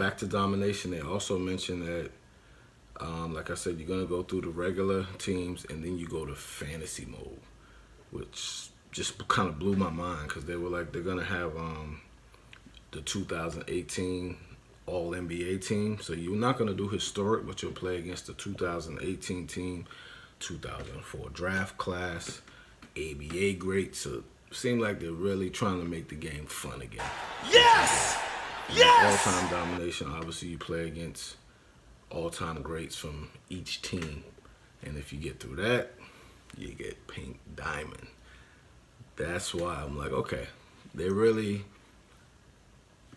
back to domination, they also mentioned that, like I said, you're gonna go through the regular teams and then you go to fantasy mode, which just kind of blew my mind because they were like they're gonna have the 2018 All NBA team. So you're not gonna do historic, but you'll play against the 2018 team, 2004 draft class, ABA greats. So it seemed like they're really trying to make the game fun again. Yes! Yes! All-time domination, obviously you play against all-time greats from each team. And if you get through that, you get pink diamond. That's why I'm like, okay, they really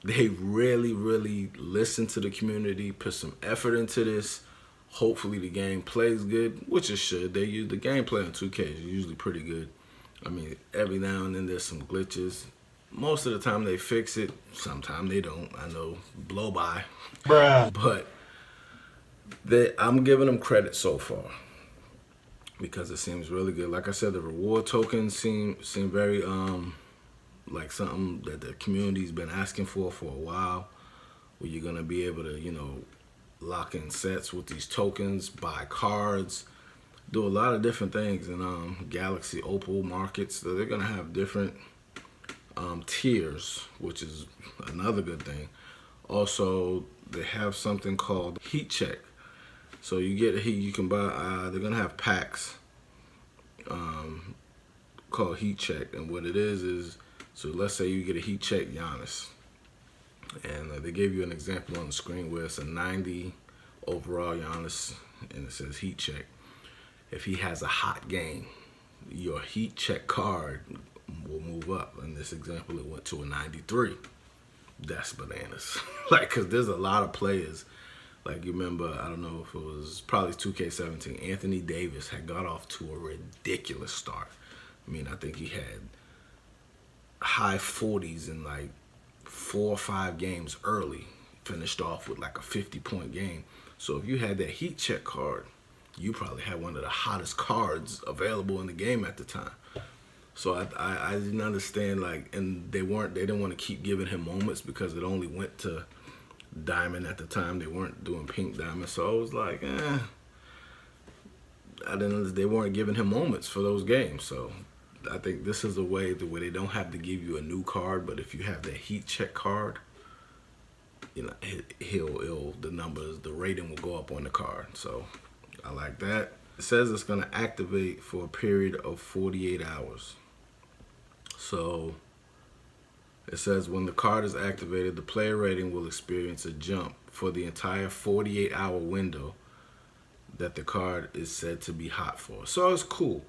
listen to the community, put some effort into this. Hopefully the game plays good, which it should. They use the gameplay on 2K is usually pretty good. I mean, every now and then there's some glitches. Most of the time they fix it. Sometimes they don't. I know, blow by. Bruh. But I'm giving them credit so far because it seems really good. Like I said, the reward tokens seem very like something that the community's been asking for a while, where you're gonna be able to, you know, lock in sets with these tokens, buy cards, do a lot of different things in Galaxy Opal markets. So they're gonna have different tiers, which is another good thing. Also, they have something called heat check. So you get a heat, you can buy. They're gonna have packs called heat check, and what it is so let's say you get a heat check Giannis, and they gave you an example on the screen where it's a 90 overall Giannis, and it says heat check. If he has a hot game, your heat check card will move up. In this example, it went to a 93. That's bananas. Like, cause there's a lot of players. Like, you remember, I don't know if it was probably 2K17, Anthony Davis had got off to a ridiculous start. I mean, I think he had high 40s in like 4 or 5 games early, finished off with like a 50-point game. So if you had that heat check card, you probably had one of the hottest cards available in the game at the time. So I didn't understand, like, and they didn't want to keep giving him moments because it only went to diamond at the time. They weren't doing pink diamond. So I was like, they weren't giving him moments for those games. So I think this is a way where they don't have to give you a new card, but if you have that heat check card, you know, the rating will go up on the card. So I like that. It says it's gonna activate for a period of 48 hours. So it says when the card is activated, the player rating will experience a jump for the entire 48-hour window that the card is said to be hot for. So it's cool.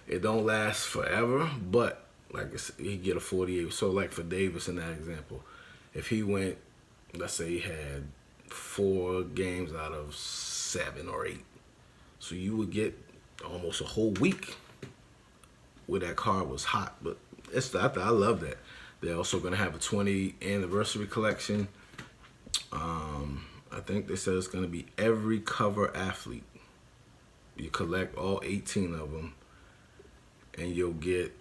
It don't last forever, but like he get a 48. So like for Davis in that example, if he went, let's say he had 4 games out of 7 or 8, so you would get almost a whole week where that card was hot. But I love that. They're also gonna have a 20 anniversary collection. I think they said it's gonna be every cover athlete. You collect all 18 of them, and you'll get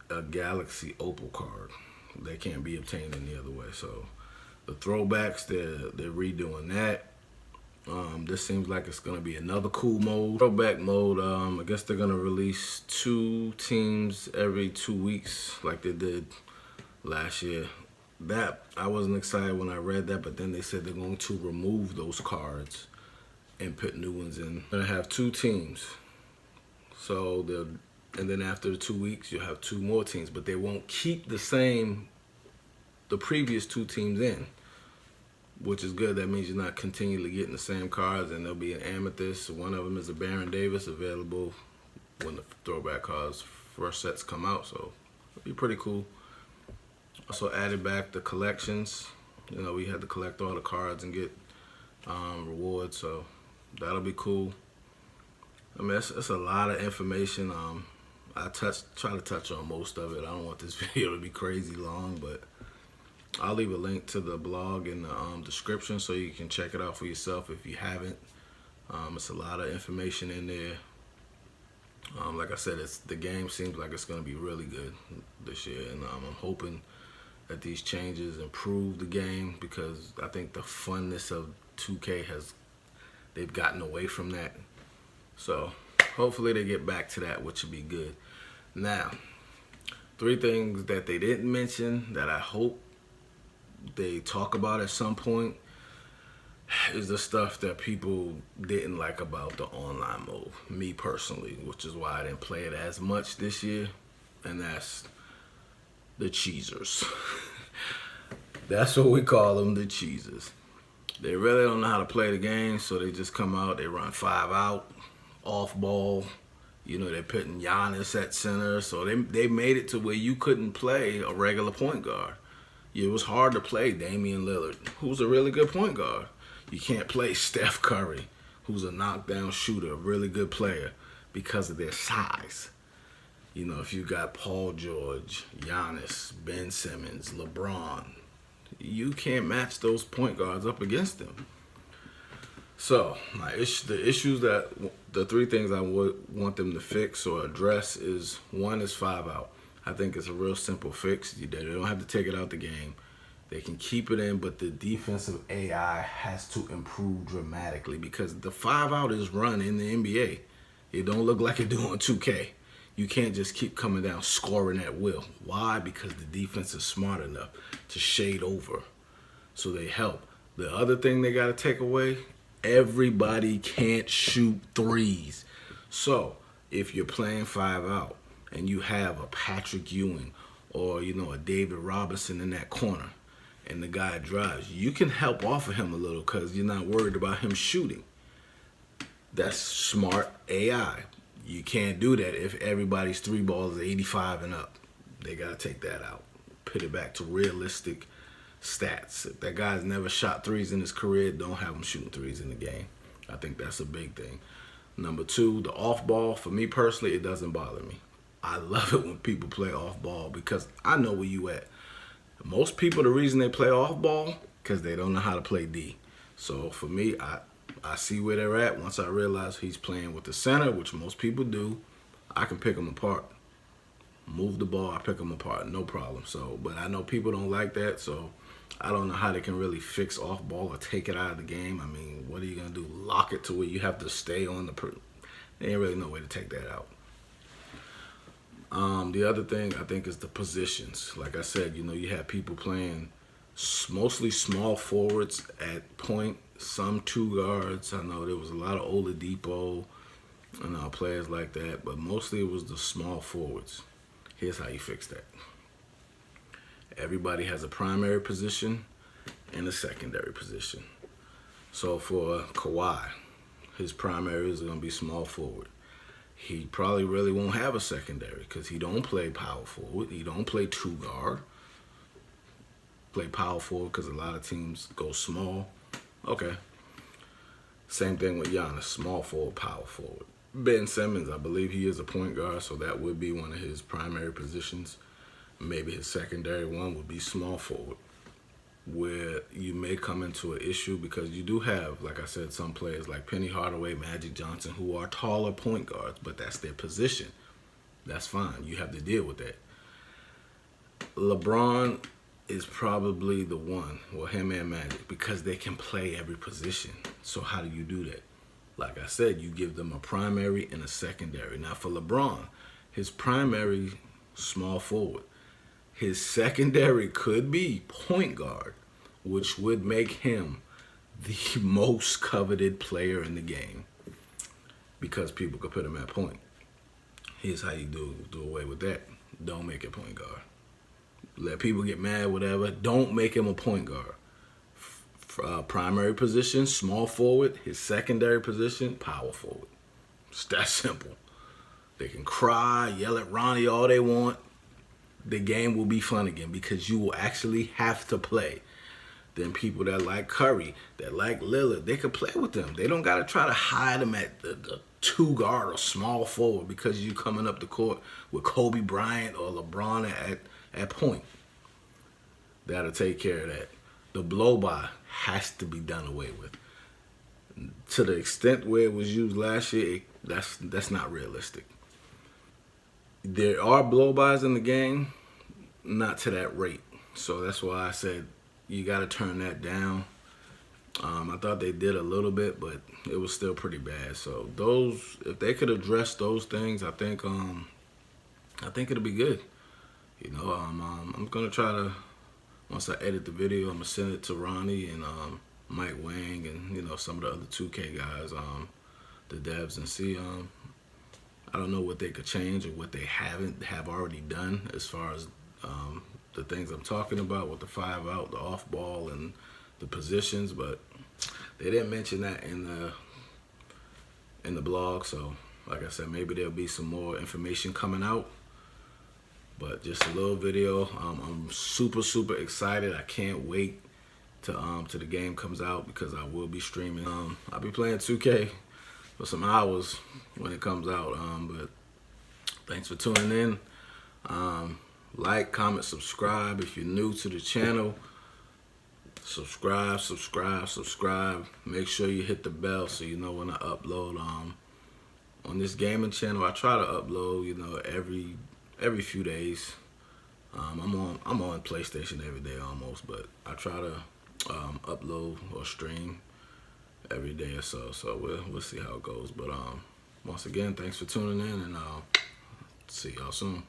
a Galaxy Opal card. They can't be obtained any other way. So the throwbacks, they're redoing that. This seems like it's gonna be another cool mode. Throwback mode, I guess they're gonna release 2 teams every 2 weeks like they did last year. That, I wasn't excited when I read that, but then they said they're going to remove those cards and put new ones in. They're gonna have 2 teams. So and then after 2 weeks, you'll have 2 more teams, but they won't keep the previous 2 teams in, which is good. That means you're not continually getting the same cards, and there'll be an amethyst. One of them is a Baron Davis available when the throwback cards first sets come out, so it'll be pretty cool. Also added back the collections. You know, we had to collect all the cards and get rewards, so that'll be cool. I mean, it's a lot of information. I try to touch on most of it. I don't want this video to be crazy long, but I'll leave a link to the blog in the description so you can check it out for yourself if you haven't. It's a lot of information in there. Like I said, the game seems like it's going to be really good this year, and I'm hoping that these changes improve the game, because I think the funness of 2K they've gotten away from that. So hopefully they get back to that, which would be good. Now, 3 things that they didn't mention that I hope they talk about at some point is the stuff that people didn't like about the online mode. Me personally, which is why I didn't play it as much this year, and that's the cheesers. That's what we call them, the cheesers. They really don't know how to play the game, so they just come out, they run 5 out, off ball. You know, they're putting Giannis at center, so they made it to where you couldn't play a regular point guard. It was hard to play Damian Lillard, who's a really good point guard. You can't play Steph Curry, who's a knockdown shooter, a really good player, because of their size. You know, if you got Paul George, Giannis, Ben Simmons, LeBron, you can't match those point guards up against them. So, the 3 things I would want them to fix or address is, 1 is 5 out. I think it's a real simple fix. They don't have to take it out the game. They can keep it in, but the defensive AI has to improve dramatically, because the 5 out is run in the NBA. It don't look like it do on 2K. You can't just keep coming down scoring at will. Why? Because the defense is smart enough to shade over, so they help. The other thing they got to take away, everybody can't shoot threes. So if you're playing 5 out and you have a Patrick Ewing or, you know, a David Robinson in that corner, and the guy drives, you can help off of him a little because you're not worried about him shooting. That's smart AI. You can't do that if everybody's 3 balls is 85 and up. They got to take that out. Put it back to realistic stats. If that guy's never shot threes in his career, don't have him shooting threes in the game. I think that's a big thing. Number 2, the off ball. For me personally, it doesn't bother me. I love it when people play off ball, because I know where you at. Most people, the reason they play off ball, because they don't know how to play D. So for me, I see where they're at. Once I realize he's playing with the center, which most people do, I can pick them apart. Move the ball, I pick them apart, no problem. So, but I know people don't like that, so I don't know how they can really fix off ball or take it out of the game. I mean, what are you gonna do? Lock it to where you have to stay on There ain't really no way to take that out. The other thing I think is the positions. Like I said, you know, you have people playing mostly small forwards at point, some 2 guards. I know there was a lot of Oladipo and players like that, but mostly it was the small forwards. Here's how you fix that. Everybody has a primary position and a secondary position. So for Kawhi, his primary is going to be small forward. He probably really won't have a secondary because he don't play power forward. He don't play 2 guard. Play power forward because a lot of teams go small. Okay. Same thing with Giannis, small forward, power forward. Ben Simmons, I believe he is a point guard, so that would be one of his primary positions. Maybe his secondary one would be small forward, where you may come into an issue because you do have, like I said, some players like Penny Hardaway, Magic Johnson, who are taller point guards, but that's their position. That's fine. You have to deal with that. LeBron is probably the one, well, him and Magic, because they can play every position. So how do you do that? Like I said, you give them a primary and a secondary. Now for LeBron, his primary, small forward. His secondary could be point guard, which would make him the most coveted player in the game because people could put him at point. Here's how you do away with that. Don't make it point guard. Let people get mad, whatever. Don't make him a point guard. Primary position, small forward. His secondary position, power forward. It's that simple. They can cry, yell at Ronnie all they want. The game will be fun again because you will actually have to play. Then people that like Curry, that like Lillard, they can play with them. They don't got to try to hide them at the 2 guard or small forward because you coming up the court with Kobe Bryant or LeBron at point. That'll take care of that. The blow-by has to be done away with. To the extent where it was used last year, that's not realistic. There are blow-bys in the game, not to that rate. So that's why I said you got to turn that down. I thought they did a little bit, but it was still pretty bad. So if they could address those things, I think it'll be good. I'm gonna try to, once I edit the video, I'm gonna send it to Ronnie and Mike Wang and some of the other 2K guys, the devs, and see. I don't know what they could change or what they have already done as far as the things I'm talking about with the 5 out, the off ball, and the positions, but they didn't mention that in the blog. So like I said, maybe there'll be some more information coming out. But just a little video. I'm super excited. I can't wait till the game comes out, because I will be streaming. I'll be playing 2K for some hours when it comes out. But thanks for tuning in. Like, comment, subscribe if you're new to the channel. Subscribe. Make sure you hit the bell so you know when I upload. On this gaming channel, I try to upload, every few days. I'm on PlayStation every day almost, but I try to upload or stream every day or so. So we'll see how it goes. But once again, thanks for tuning in, and see y'all soon.